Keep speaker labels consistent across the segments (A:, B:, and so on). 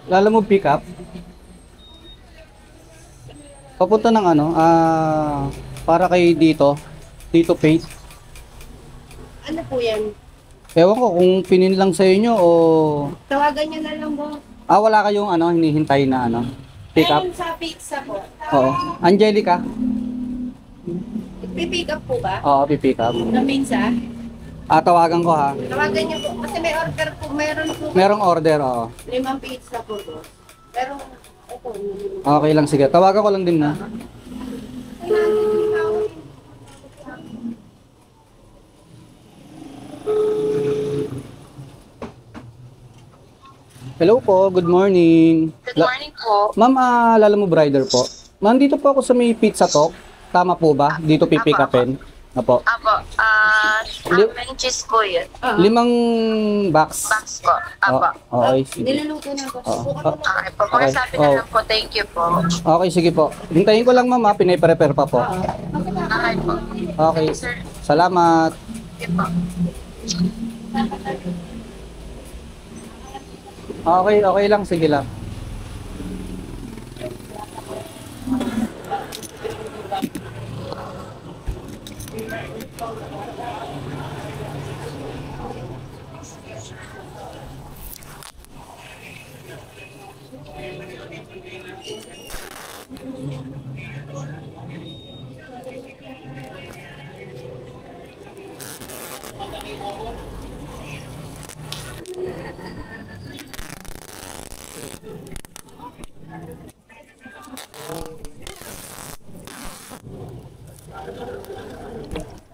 A: Lalamove pick up. Papunta ng ano, para kay Tito Faith.
B: Ano po yan?
A: Ewan ko kung pinin lang sa inyo o
B: Tawagan nyo na lang po.
A: wala kayong ano hinihintay na ano pick up.
B: Ayun sa pizza po.
A: Oo. Angelica.
B: Pipick up po ba?
A: Oo, pick up.
B: Na pizza?
A: Tawagan ko ha.
B: Tawagan nyo po. Kasi may order po. Meron po.
A: Merong order, oo.
B: 5 pizza po to. Pero, ito.
A: Okay lang, sige. Tawagan ko lang din na. Hello po, good morning.
B: Good morning po.
A: Ma'am, Lalamove Rider po. Ma'am, dito po ako sa may Pizza Talk. Tama po ba? Dito pipick upin. Apo.
C: Apo,
A: Li-
C: mac cheese po yun.
A: 5 box.
C: Box po. Apo.
A: Okay, sige.
B: Niluluto na po. Subukan ko na.
C: Okay po, mga sabi na lang po, thank you po.
A: Okay, sige po. Hintayin ko lang ma'am, pinaprepare pa po.
C: Okay po.
A: Okay.
C: Sir,
A: Salamat.
C: thank you po.
A: Okay, okay lang. Sige lang.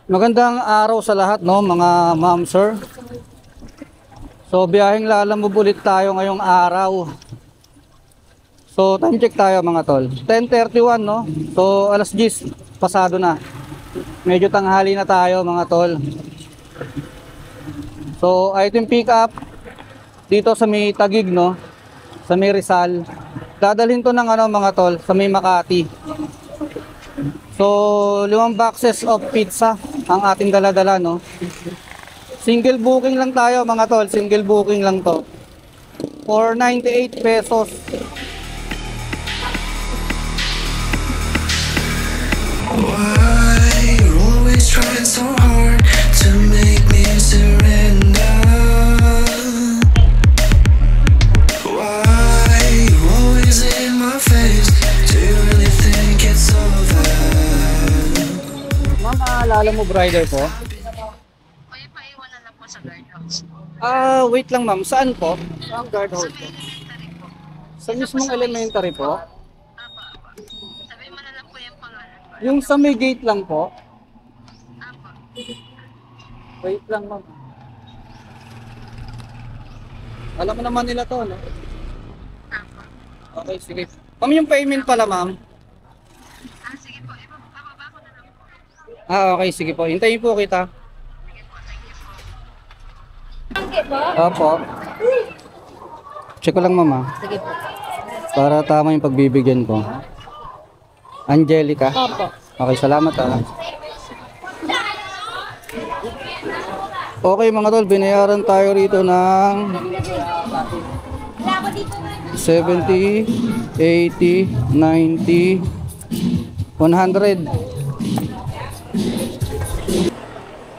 A: Magandang araw sa lahat, no, mga ma'am, sir. So, biyaheng Lalamove ulit tayo ngayong araw. So, time check tayo mga tol. 10:31, no? So, alas 10, pasado na. Medyo tanghali na tayo mga tol. So, item pick up dito sa may Taguig, no? Sa may Rizal. Dadalhin to ng ano mga tol, sa may Makati. So, 5 boxes of pizza ang ating dala-dala, no? Single booking lang tayo mga tol, single booking lang to. For 98 pesos.
D: Why you always trying so hard to make me surrender? Why you always in my face? Do you really think it's over?
A: Ma'am, Lalamove Rider po.
C: Kuya, paiwan na lang po sa guardhouse.
A: Wait lang ma'am, saan po? Saan guard
C: Sa
A: hold po?
C: may elementary po.
A: Sa mismong elementary po?
C: Apo, apo. Sabihin mo na lang po yung pangalan ko.
A: Yung sa may gate lang po?
C: Apo.
A: Wait lang ma'am. Alam mo naman nila to, no?
C: Apo.
A: Okay, sige. Ma'am, yung payment pala ma'am.
C: Sige po. Ibababa ko na lang po.
A: Okay, sige po. Hintayin po kita.
C: Sige po, thank you po.
A: Opo. Check ko lang ma'am.
B: Sige po.
A: Para tama yung pagbibigyan ko. Angelica.
B: Opo.
A: Okay, salamat Okay mga tol, binayaran tayo rito ng 70, 80, 90, 100.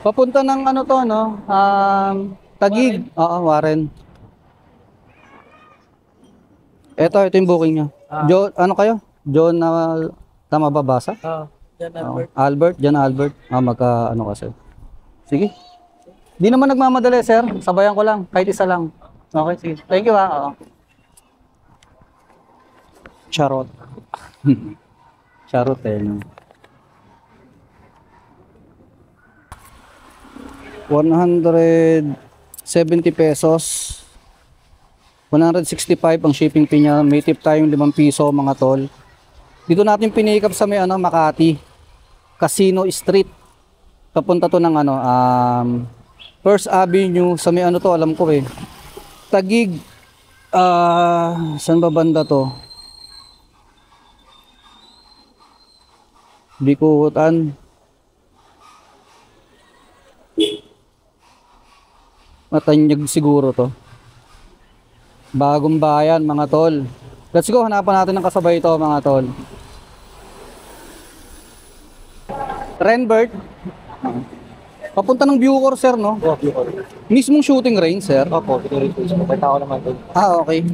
A: Papunta ng ano to, no? Taguig. Oo, Warren. Ito yung booking niya. John, ano kayo? John na tama ba basa?
E: Yan Albert.
A: Albert, John Albert. Magka ano kasi. Sige. Di naman nagmamadali, sir. Sabayan ko lang, kahit isa lang. Okay, sige. Thank you, ha. Oo. Charot. Charot eh, no? 170 pesos. 165 ang shipping fee niya. May tip tayong 5 piso mga tol. Dito natin pinick up sa may ano, Makati. Casino Street. Papunta to ng ano, First Avenue sa may ano to, alam ko eh. Taguig. Saan ba banda to? Bikutan. Matanyag siguro to. Bagong bayan mga tol. Let's go, hanapan natin ng kasabay ito mga tol. Renbert. Papunta ng Bucor sir, no?
E: Oh, Bucor.
A: Mismong shooting range sir.
E: Opo, pinag-request mo. May tao naman doon.
A: Ah, okay.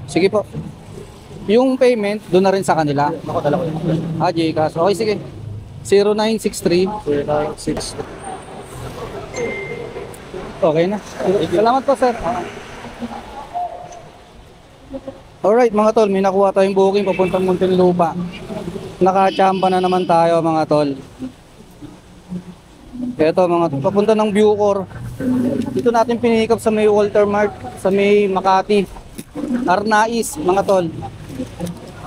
A: Sige po. Yung payment, doon na rin sa kanila.
E: Ako dala ko yun.
A: Ah, Gcash. Okay, sige. 0963.
E: 0963.
A: Okay na. Salamat po, sir. Alright, mga tol. May nakuha tayong booking papuntang Muntinlupa. Nakachamba na naman tayo, mga tol. Ito, mga tol. Papunta ng Bucor. Dito natin pinikap sa may Walter Mart, sa may Makati. Arnais, mga tol.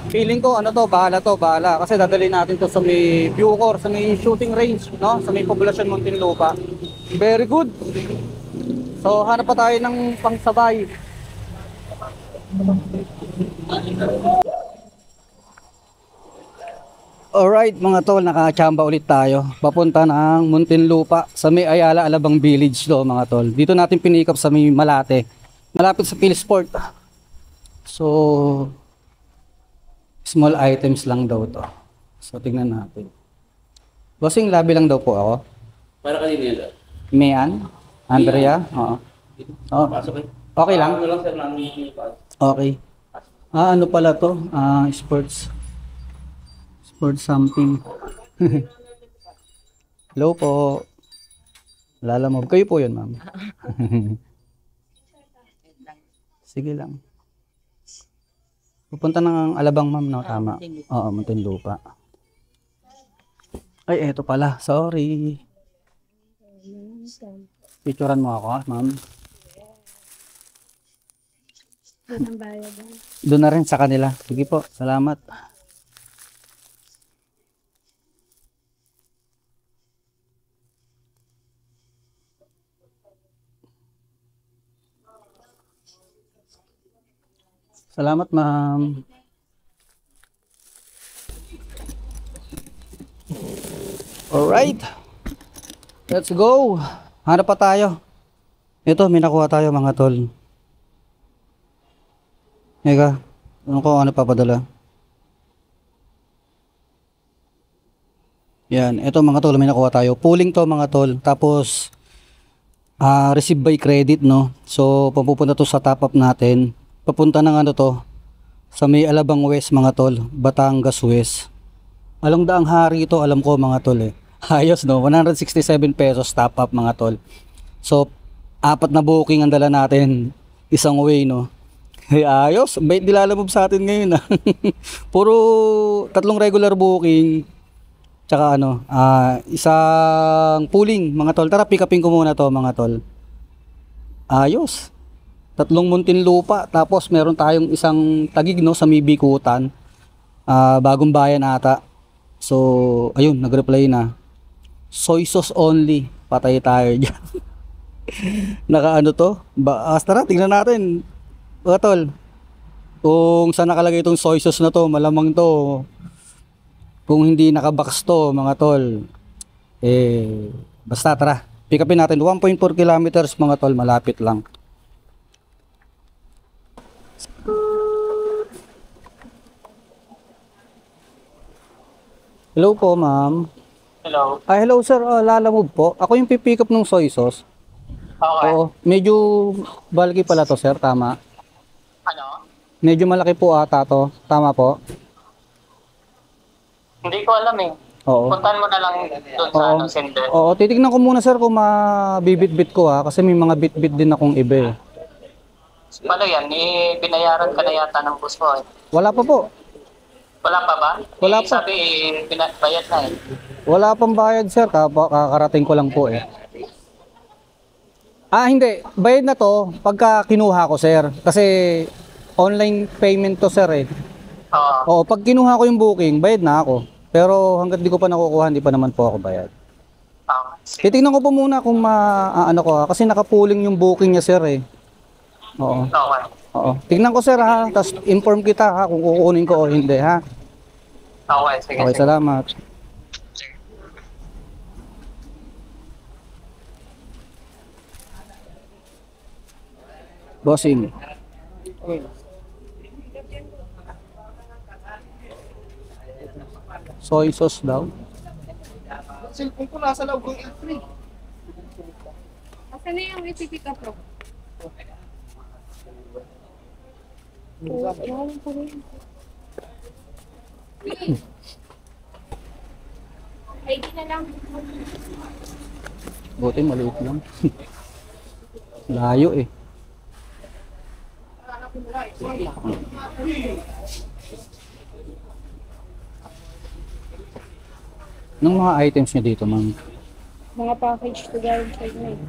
A: Feeling ko, ano to, bahala. Kasi dadalhin natin to sa may Bucor, sa may shooting range, no? Sa may poblasyon Muntinlupa. Very good. So, hanap pa tayo ng pangsabay. Alright, mga tol, nakachamba ulit tayo. Papunta ng Muntinlupa, sa may Ayala Alabang Village do, mga tol. Dito natin pinikap sa may Malate. Malapit sa Philsport. So, small items lang daw to. So, tingnan natin. Bossing, labi lang daw po ako.
F: Para kanina yun.
A: Mayan? Andrea? Oo. Oo.
F: Pasok eh.
A: Okay lang?
F: Ano lang sir, namin pass.
A: Okay. Ah, ano pala to? Sports something. Hello po. Lalamove. Kayo po yun, ma'am. Sige lang. Pupunta ng Alabang, ma'am, no? Tama. Oo, Muntinlupa. Ay, eto pala. Sorry. Picturean mo ako, ma'am. Doon na rin sa kanila. Sige po, salamat. Salamat, ma'am. Alright. Let's go. Hanap pa tayo. Ito, may nakuha tayo mga tol. Eka, ano papadala? Yan, ito mga tol, may nakuha tayo. Pooling to mga tol. Tapos, receive by credit, no? So, papupunta to sa top up natin. Papunta ng ano to, sa may Alabang West mga tol, Batangas West. Along Daang Hari ito, alam ko mga tol eh. Ayos no, 167 pesos top up mga tol. So, 4 na booking ang dala natin, isang way no. Hey, ayos, bait nilalamove sa atin ngayon ah. Puro 3 regular booking, tsaka ano, isang pooling mga tol. Tara, pick upin ko muna to mga tol. Ayos. 3 Muntinlupa, tapos meron tayong isang Tagig no, sa may Bikutan. Bagong bayan ata. So, ayun, nag-reply na. Soy sauce only. Patay tayo dyan. Naka ano to? Tara, tingnan natin. Mga tol, kung saan nakalagay itong soy sauce na to, malamang to. Kung hindi nakabox to, mga tol, basta tara. Pick upin natin. 1.4 kilometers mga tol, malapit lang. Hello po, ma'am.
F: Hello.
A: Hello sir, Lalamove po. Ako yung pipick up ng soy sauce.
F: Okay.
A: Oo, medyo bulky pala to sir, tama?
F: Ano?
A: Medyo malaki po ata to, tama po?
F: Hindi ko alam eh.
A: Oo.
F: Puntahan mo na lang doon sa
A: Oo.
F: sender.
A: Oo, titignan ko muna sir kung mabibit-bit ko kasi may mga bit-bit din akong iba eh.
F: Paano yan? Binayaran ka na yata ng bus mo eh.
A: Wala pa po.
F: Wala pa ba?
A: Wala pa.
F: Sabi, bayad na eh.
A: Wala pang bayad sir, kakarating ko lang po eh. Hindi. Bayad na to pagka kinuha ko sir. Kasi online payment to sir eh.
F: Oo.
A: Oo, pag kinuha ko yung booking, bayad na ako. Pero hanggat di ko pa nakukuha, hindi pa naman po ako bayad.
F: Sige.
A: Titingnan ko po muna kung ano ko kasi naka-pooling yung booking niya sir eh. Oo.
F: Okay.
A: Oo. Tingnan ko sir ha, tapos inform kita ha kung kukunin ko o hindi ha.
F: Okay, sige.
A: Okay,
F: sige.
A: salamat. Bossing. Soy sauce daw.
E: Cellphone ko nasa loob ng L3.
B: Asan na yung ATP ka, Pro? ID na lang.
A: Buti maliit lang. Layo eh. Anong mga items niya dito, ma'am?
B: Mga package to galing China eh.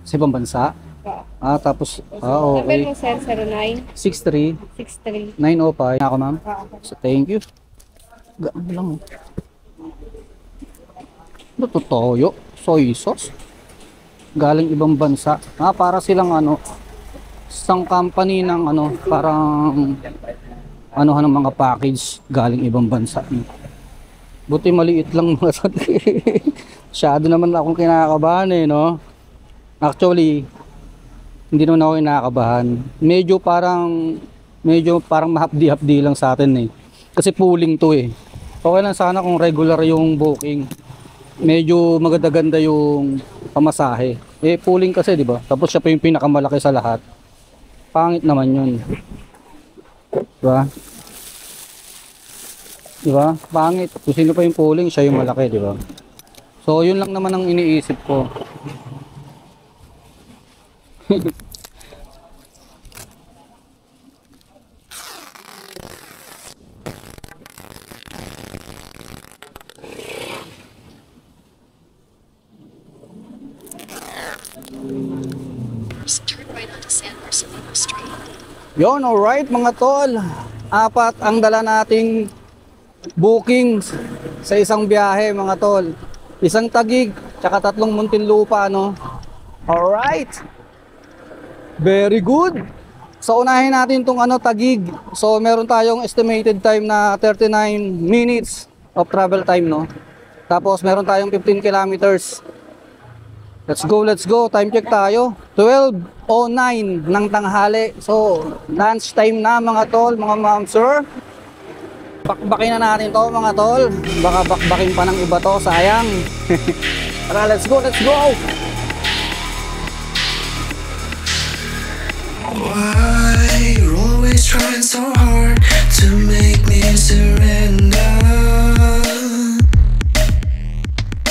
A: Sa ibang bansa? Tapos,
B: Number
A: okay.
B: mo, sir, 09
A: 63
B: 63.
A: 905. Ako, ma'am. So, thank you. Gaan lang. Ito toyo, soy sauce. Galing ibang bansa. Para silang isang company ng parang ng mga package galing ibang bansa. Buti maliit lang mga to. Masyado naman akong kinakabahan no? Actually, hindi naman ako kinakabahan. Medyo parang mahapdi-hapdi lang sa atin Kasi pooling to Okay lang sana kung regular yung booking. Medyo maganda-ganda yung pamasahe. Pooling kasi, di ba? Tapos siya pa yung pinakamalaki sa lahat. Pangit naman yun. Di ba? Di ba? Pangit. Kung sino pa yung pooling, siya yung malaki, di ba? So, yun lang naman ang iniisip ko.
C: Turn right onto San Marcelino Street.
A: Yon, alright mga tol. 4 ang dala nating bookings sa isang biyahe mga tol. Isang Taguig, tsaka 3 Muntinlupa, Alright. Very good. So unahin natin tong Taguig. So meron tayong estimated time na 39 minutes of travel time, Tapos meron tayong 15 kilometers. Let's go. Time check tayo. 12:09 ng tanghali. So, lunch time na mga tol, mga ma'am sir. Bakbakin na natin to mga tol. Baka bakbakin pa ng iba to, sayang. Tara, let's go.
D: Why you're always trying so hard to make me surrender?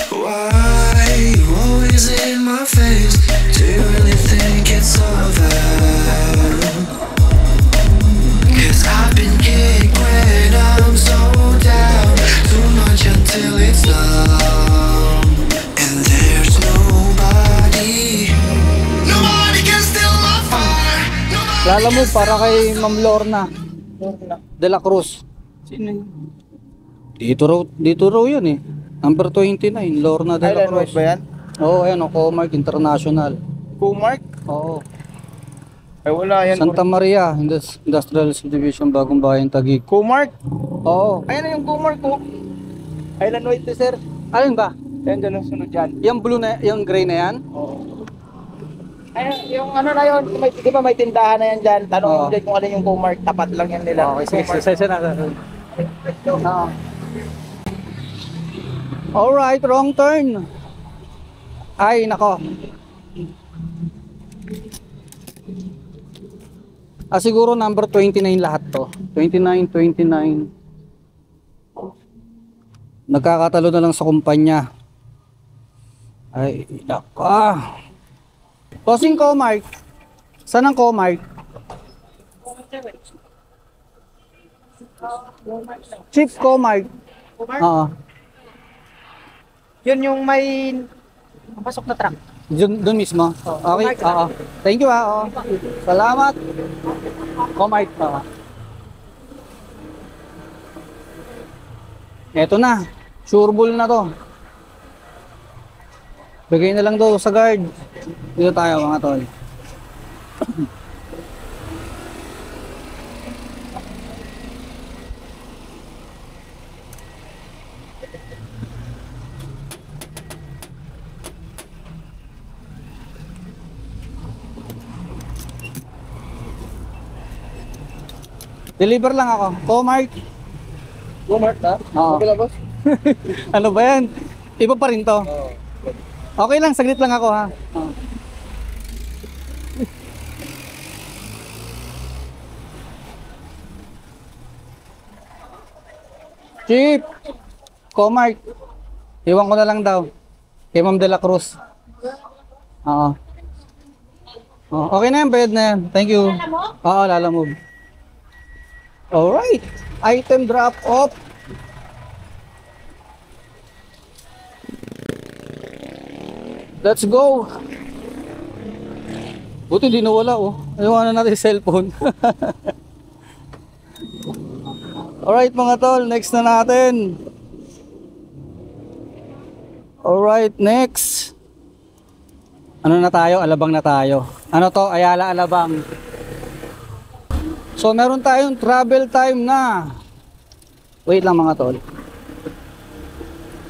D: Why you always in my face? Do you really think it's over? 'Cause I've been kicked when I'm so down, too much until it's numb. And there's nobody can still my fire.
A: Lala mo para kay Ma'am Lorna De La Cruz. Sino yun? Dito raw yan Number 29, Lorna De La Cruz.
E: Island White ba yan?
A: Oo, ayan Comark International.
E: Comark?
A: Oo.
E: Ay wala yan.
A: Santa Maria Industrial Subdivision, Bagong Bayan, Taguig.
E: Comark?
A: Oo.
E: Ayan na yung Comark ko. Island White sir.
A: Alin ba?
E: Ayan dyan ang sunod dyan.
A: Yung blue na, yung gray na yan?
E: Oo. Ayun, yung na yun, di ba may tindahan na yan dyan? Tanong mo dyan kung ano yung Comark, tapat lang yan nila.
A: Okay, sige na. Alright, wrong turn. Ay, nako. Siguro number 29 lahat to. 29. Nagkakatalo na lang sa kumpanya. Ay, nako. Bossing Comark. Saan ang Comark? Chief Comark. Oo.
E: Yun yung may pasok na truck.
A: Doon mismo? Okay, oo. Thank you oo. Salamat. Comark pa. Eto na. Sureball na to. Bigay na lang daw sa guard. Dito tayo mga tol. Deliver lang ako. Comark.
E: Walmart na?
A: Oo.
E: Okay lang, boss?
A: Ano ba yan? Iba pa rin to. Okay lang, saglit lang ako ha. Chip! Comark. Iwan ko na lang daw. Kay Ma'am De La Cruz. Oo. Oh, okay na yan, bayad na yan. Thank you. Oo, lalamove. Alright. Item drop off. Let's go. Buti di nawala oh. Ayaw na natin yung cellphone. Alright mga tol, next na natin. Alright, next. Ano na tayo? Alabang na tayo. Ano to? Ayala Alabang. So meron tayong travel time na. Wait lang mga tol.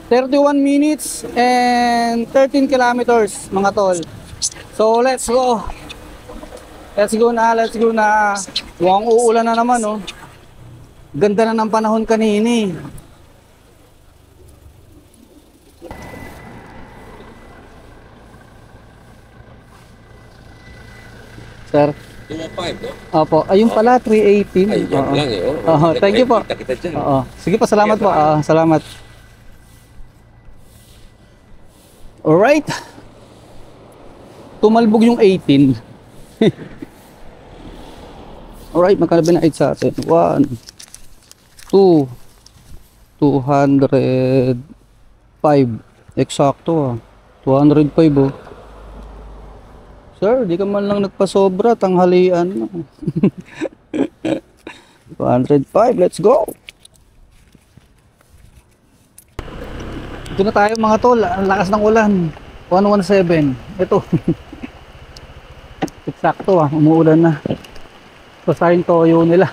A: 31 minutes and 13 kilometers mga tol. So let's go. Let's go na, let's go na. Mukhang uulan na naman oh. Ganda na ng panahon kanini. Sir.
G: Yung 5, no?
A: Opo. Ayun pala, 318.
G: Ay, yan
A: Oo.
G: lang eh. Oh.
A: Oo, thank you po.
G: Kita dyan.
A: Oo. Sige po, salamat po. Salamat. Alright. Tumalbog yung 18. Alright, magkano binayad sa atin? 1, 2, 205. Eksakto ah. 205 oh. Sir, di ka man lang nagpasobra, tanghalian. 205, let's go. Ito na tayo mga tol, ang lakas ng ulan. 117, ito. Eksakto ah, umuulan na. Basta yung toyo nila.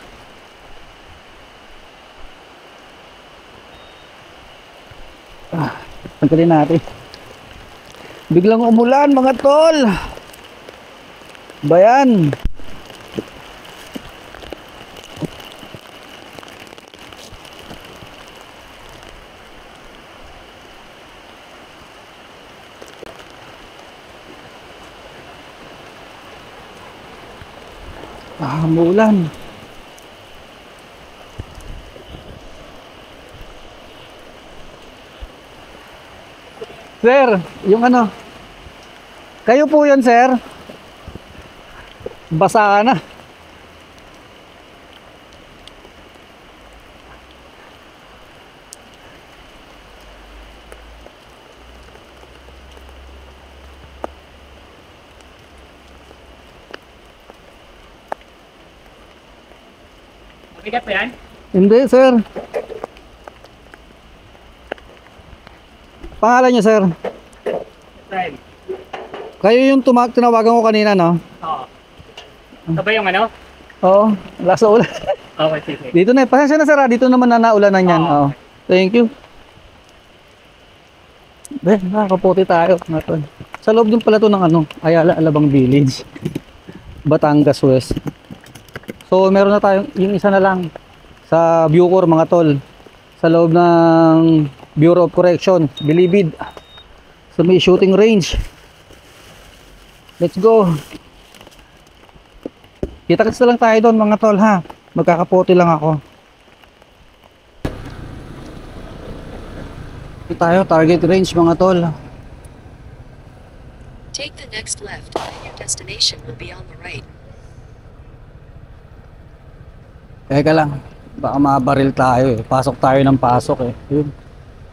A: Tanggalin natin. Biglang umulan mga tol. Bayan. Umulan. Sir, yung ano? Kayo po yun, sir? Basa ka na.
F: Mabigat pa yan?
A: Hindi, sir. Pangalan niyo, sir?
F: Prime.
A: Kayo yung tinawagan ko kanina, no?
F: Oo. Ito ba yung ano?
A: Oo, lasa ulan.
F: Okay, sige.
A: Dito na, pasensya na sir, dito naman na naulanan yan. Oo. Thank you. Nakakaputi tayo. Sa loob din pala to ng ano, Ayala Alabang Village. Batangas West. So meron na tayo, yung isa na lang sa Bucor mga tol. Sa loob ng Bureau of Correction, Bilibid. So may shooting range. Let's go. Kita-kits na lang tayo doon mga tol ha. Magkakaputi lang ako. Ito tayo, target range mga tol.
H: Take the next left and your destination will be on the right.
A: Teka lang, baka mabaril tayo eh. Pasok tayo ng pasok eh. Yun.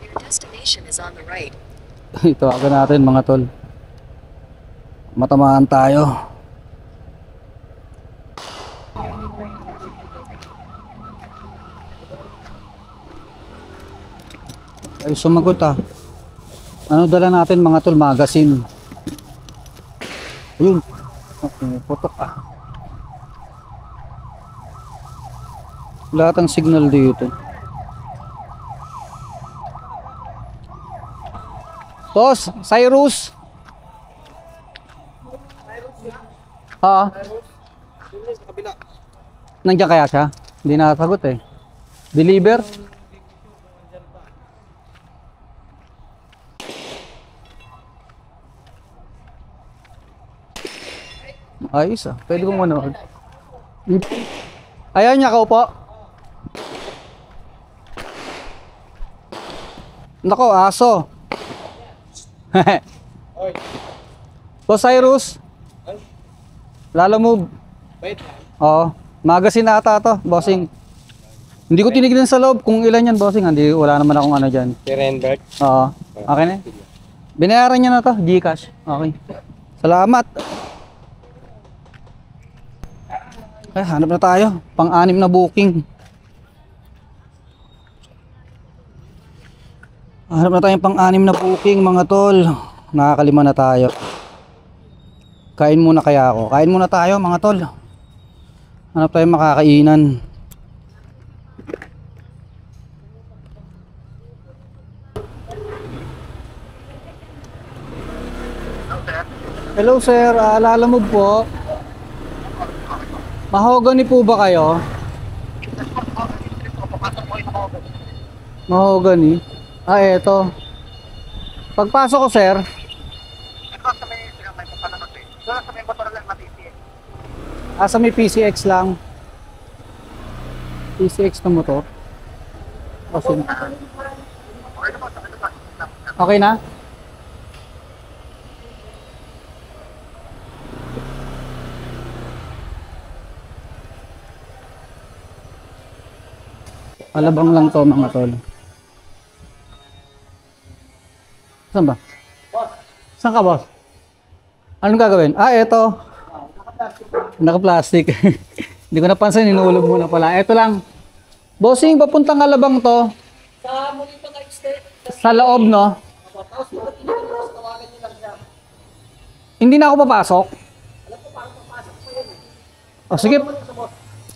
H: Your destination is on the right.
A: Ito agad natin mga tol. Matamaan tayo. Ay sumagot ah. Ano dala natin mga tol? Magazine. Ayun. Okay, putok ah. Lahat ang signal dito. Boss, Cyrus. Nandiyan kaya siya? Hindi nakasagot eh. Deliver? Ayos ah. Pwede kong manood. Ayaw niya ka po. Nako, aso. Boss Cyrus. Lalo move. Oo. Magazine ata to, bossing. Hindi ko tinignan sa loob kung ilan yan, bossing. Hindi, wala naman akong ano dyan.
E: Renberg.
A: Oo. Okay na. Binayaran niya na to, Gcash. Okay. Salamat. Okay, hanap na tayo. Pang-anim na booking. Hanap na tayong pang-anim na booking, mga tol. Nakakalima na tayo. Kain muna kaya ako. Kain muna tayo, mga tol. Hanap tayong makakainan. Hello sir, alala mo po. Mahogany po ba kayo? Mahogany? Ah, eto. Pagpasok ko sir. Ah, sa may PCX lang. PCX na motor. Okay na? Alabang lang to, mga tol. Saan ba? Saan ka, boss? Anong gagawin? Ah, eto. Naka-plastic. Hindi ko napansin, inuulog muna pala. Eto lang. Bossing, papuntang Alabang to. Sa loob, no? Hindi na ako papasok. Oh, sige.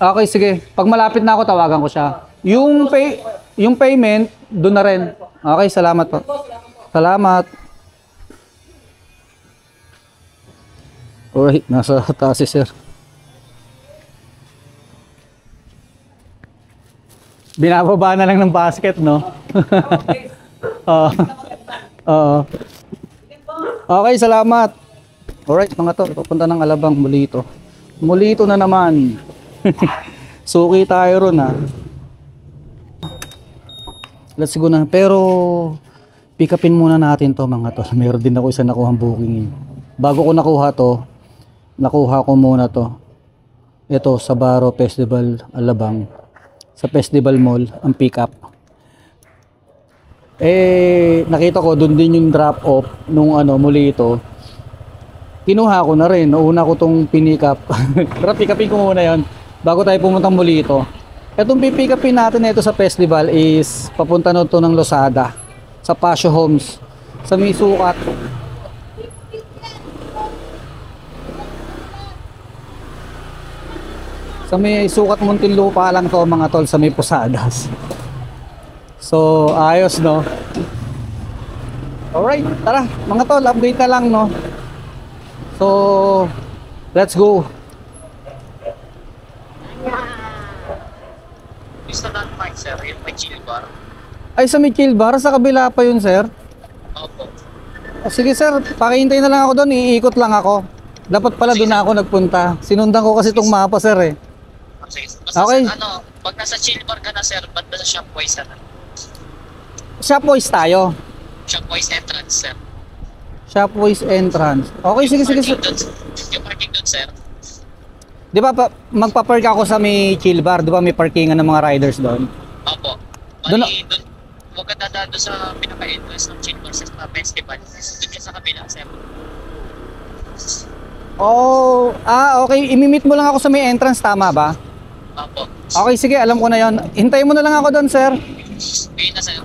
A: Okay, sige. Pag malapit na ako, tawagan ko siya. Yung payment, doon na rin. Okay, salamat po. Salamat. Alright, nasa taas si sir. Binababa na lang ng basket, no? Oo. Oo. Okay, salamat. Alright, mga to. Papunta ng Alabang, Mulito. Mulito na naman. Suki tayo ron, ha. Let's go na. Pero, pick upin muna natin to, mga to. Meron din ako isa nakuhang booking. Bago ko nakuha to, nakuha ko muna to. Ito, sa Baro Festival, Alabang. Sa Festival Mall, ang pick up. Eh, nakita ko, doon din yung drop off nung Mulito. Kinuha ko na rin. Nauna ko tong pinick up. Pero pick upin ko muna yon bago tayo pumuntang Mulito. Itong pipick upin natin ito sa festival is papunta na ito ng Losada. Sa Pasio Homes. Sa may sukat. Sa may sukat Muntinlupa lang to, mga tol, sa may Posadas. So, ayos, no? Alright, tara, mga tol, update na lang, no? So, let's go.
F: Gusto na naman, sir, yung may chill bar.
A: Ay, sa may chill bar, sa kabila pa yun, sir?
F: Opo.
A: Sige, sir, pakihintay na lang ako doon, iikot lang ako. Dapat pala doon ako nagpunta. Sinundan ko kasi itong mapa, sir, eh.
F: Sige, basta
A: Okay.
F: Pag nasa chill bar ka na, sir, ba't ba sa Shopwise na?
A: Shopwise tayo.
F: Shopwise entrance, sir.
A: Shopwise entrance. Okay, sige, sige, sir.
F: Yung parking doon, sir.
A: Di ba, magpa-park ako sa may chill bar? Di ba may parkingan ng mga riders doon?
F: Opo.
A: Doon-
F: Bali, doon, huwag ka dadaan doon sa pinaka-entrance ng chill bar sa festival. Doon ka sa kabila, sir.
A: Oh, okay. Imimit mo lang ako sa may entrance, tama ba?
F: Opo.
A: Okay, sige, alam ko na yon. Hintayin mo na lang ako doon, sir.
F: Ngayon na, sir.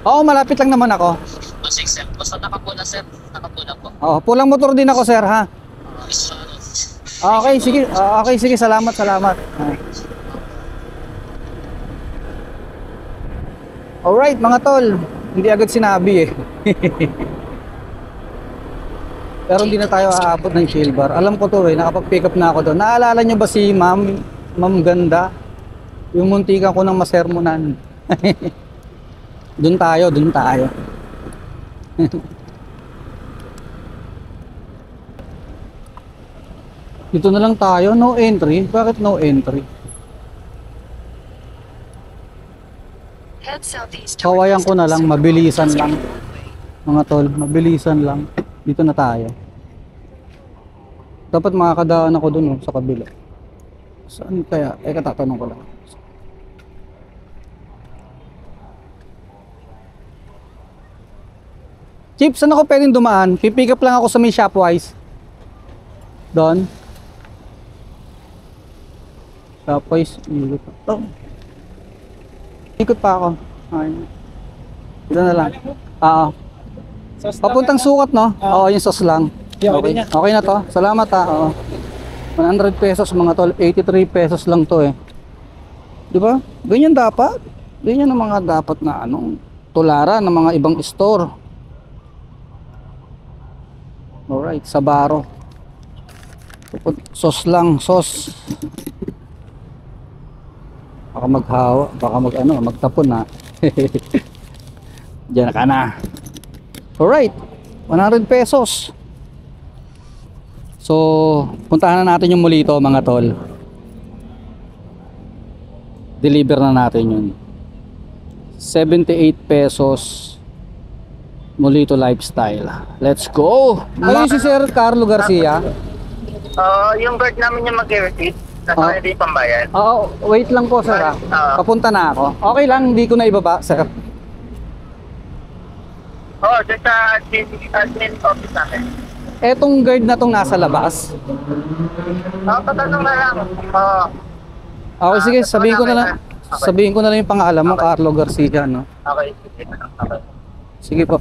A: Oo, malapit lang naman ako.
F: O, sige, sir. Basta nakapuna, sir. Nakapuna po.
A: Oo, pulang motor din ako, sir, ha?
F: So,
A: Okay, sige. Okay, sige. Salamat, salamat. Alright, mga tol. Hindi agad sinabi, eh. Pero hindi na tayo aabot ng chill bar. Alam ko to, eh. Nakapag-pick up na ako doon. Naalala nyo ba si Ma'am Ganda? Yung muntikan ko ng masermonan. Doon tayo, doon tayo. Dito na lang tayo, no entry. Bakit no entry?
H: Head southeast.
A: Kawayan ko na lang, mabilisan lang. Mga tol, mabilisan lang. Dito na tayo. Dapat makakadaan ako dun sa kabila. Saan kaya? Katatanong ko lang. Chip, saan ako pwedeng dumaan? Pipick up lang ako sa may Shopwise. Doon. Shopwise, ikot pa. Oh. Ikot pa ako. Okay. Dito na lang. Oo. Papuntang sukat, no? Oo, yung sauce lang. Okay. Okay na to. Salamat ha. Oo. 100 pesos mga tol. 83 pesos lang to eh. Di ba? Ganyan dapat. Ganyan ang mga dapat na tularan ng mga ibang store. Alright, Sabaro. Sauce lang, sauce. Baka maghawa, baka magtapon na. Diyan ka na. Alright, 100 pesos. So, puntahan na natin yung Mulito mga tol. Deliver na natin yun. 78 pesos. Mulito Lifestyle. Let's go! Ayun si Sir Carlo Garcia.
F: Yung guard namin yung mag-receipt. Nasa hindi pambayan.
A: Oo, wait lang po sir ha. Papunta na ako. Okay lang, hindi ko na ibaba sir.
F: Oo, dyan sa admin office namin.
A: Etong guard na tong nasa labas.
F: Patanong na lang.
A: Okay, sige, sabihin ko na lang. Sabihin ko na lang yung pangalan mo, Carlo Garcia, no?
F: Okay, sige. Okay.
A: Sige po.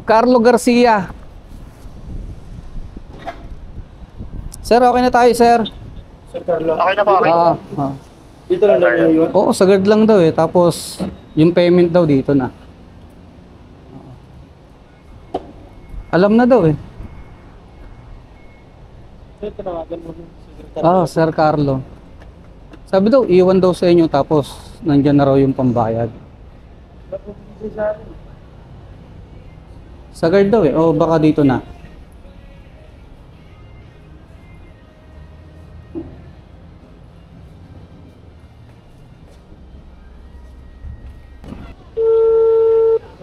A: Carlo Garcia. Sir, okay na tayo, sir.
E: Sir Carlo.
F: Okay na po, okay.
E: Dito lang daw yun.
A: Oo, sagad lang daw eh. Tapos, yung payment daw dito na. Alam na daw eh. Sir Carlo. Sabi daw, iwan daw sa inyo tapos nandyan na raw yung pambayad. Sagad daw eh. O baka dito na.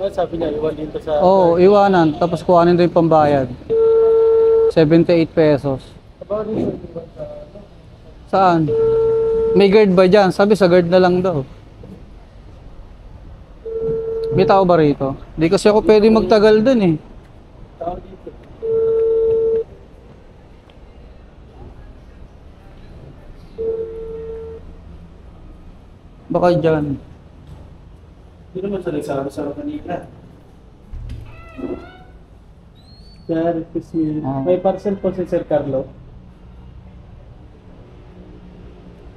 E: Sabi niya, iwan dito sa...
A: Oo, iwanan. Tapos kuhanin daw yung pambayad. 78 pesos. Saan? May guard ba dyan? Sabi sa guard na lang daw. May tao ba rito? Di kasi ako pwede magtagal dun eh.
E: Tao dito.
A: Baka dyan.
E: Hindi naman siya nagsabi sa kanina. Sir, kasi may parcel po si Sir Carlo.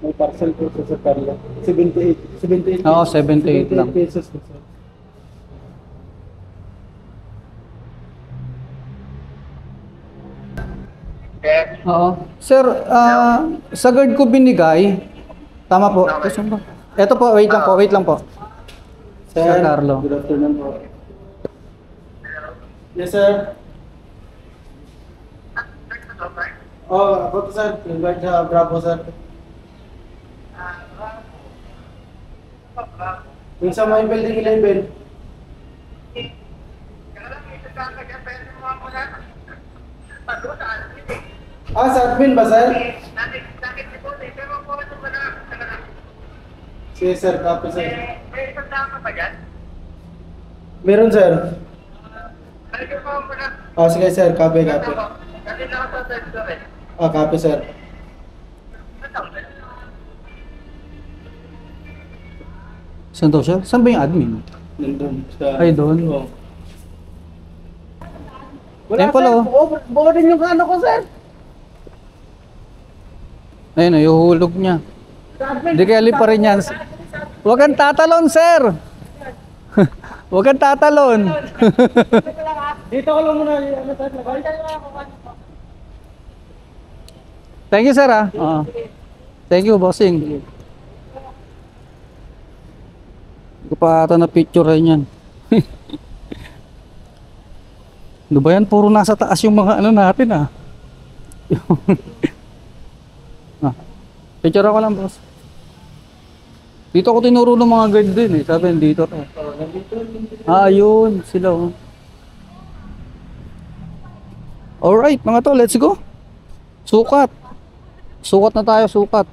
E: May parcel po si Sir Carlo. 78
A: Oo, 78 lang.
E: pesos po, sir.
A: Oo. Sir, sa guard ko binigay. Tama po. Ito po, wait lang po. Sir Carlo.
E: Good afternoon po. Yes, sir. Oh, ako to, sir. Invite sa Bravo, sir. Yung sa may building 11. Sa admin ba, sir? Sige, sir. Copy, sir. Meron, sir. Sige, sir. Copy. Copy, sir.
A: Saan daw siya? Saan ba yung admin?
E: Nandun sa...
A: Ay, doon.
E: Oo.
A: Ayun pala, oh.
E: Buo din yung ano ko, sir.
A: Ayun, ihuhulog niya. Hindi kaya pa rin yan. Huwag kang tatalon, sir! Huwag kang tatalon!
E: Dito ko lang muna. Ano, sir?
A: Thank you, sir, ah. Oo. Thank you, bossing. Hindi ko pa ata na picture rin yan. Ano ba yan? Puro nasa taas yung mga ano natin, ah. Ah, picture ako lang, boss. Dito ako tinuro ng mga guard din, eh. Sabi, dito to. Ah, yun. Sila, oh. Alright, mga tol, let's go. Sukat. Sukat na tayo, sukat.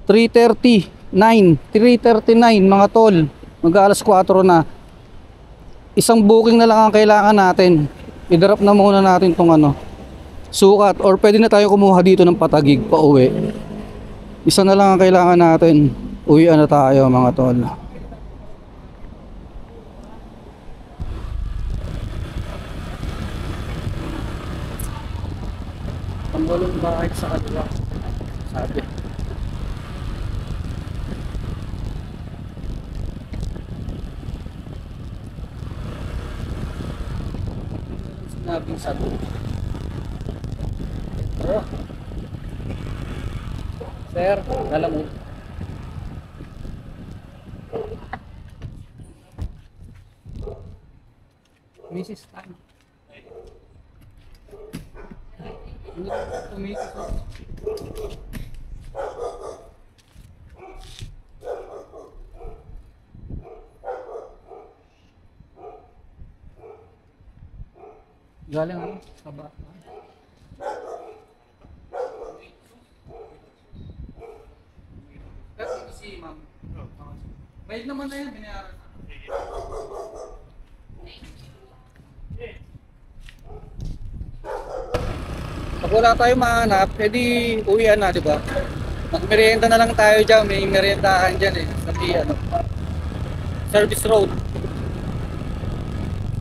A: 3:39 mga tol. Mag-aalas 4 na. Isang booking na lang ang kailangan natin. I-drop na muna natin tong ano, sukat, or pwede na tayo kumuha dito ng patagig pa uwi. Isa na lang ang kailangan natin. Uwian na tayo, mga tol. Pangulong bahay sa kaliwa, sabi. Sinabing sabi. Oh. Sir, dala mo. Mrs. Tan. Galing ano? Saba. Kasi si ma'am. Bayad naman na yan, binayaran na. Pag wala tayo mahanap, edi uwian na, di ba? Magmerienda na lang tayo dyan, may meriendahan dyan eh. Sabi ano, service road.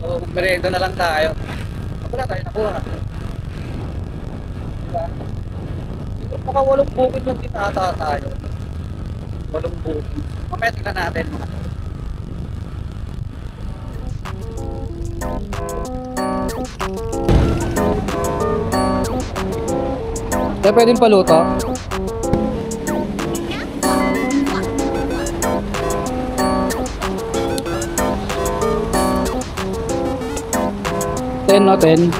A: So magmerienda na lang tayo. Pag wala tayo, nakuha na. Diba? Siguro baka 8 bukid lang tinata tayo. 8 bukid. Mamaya tingnan natin mga. Kaya pwedeng paluto? Ten no 10.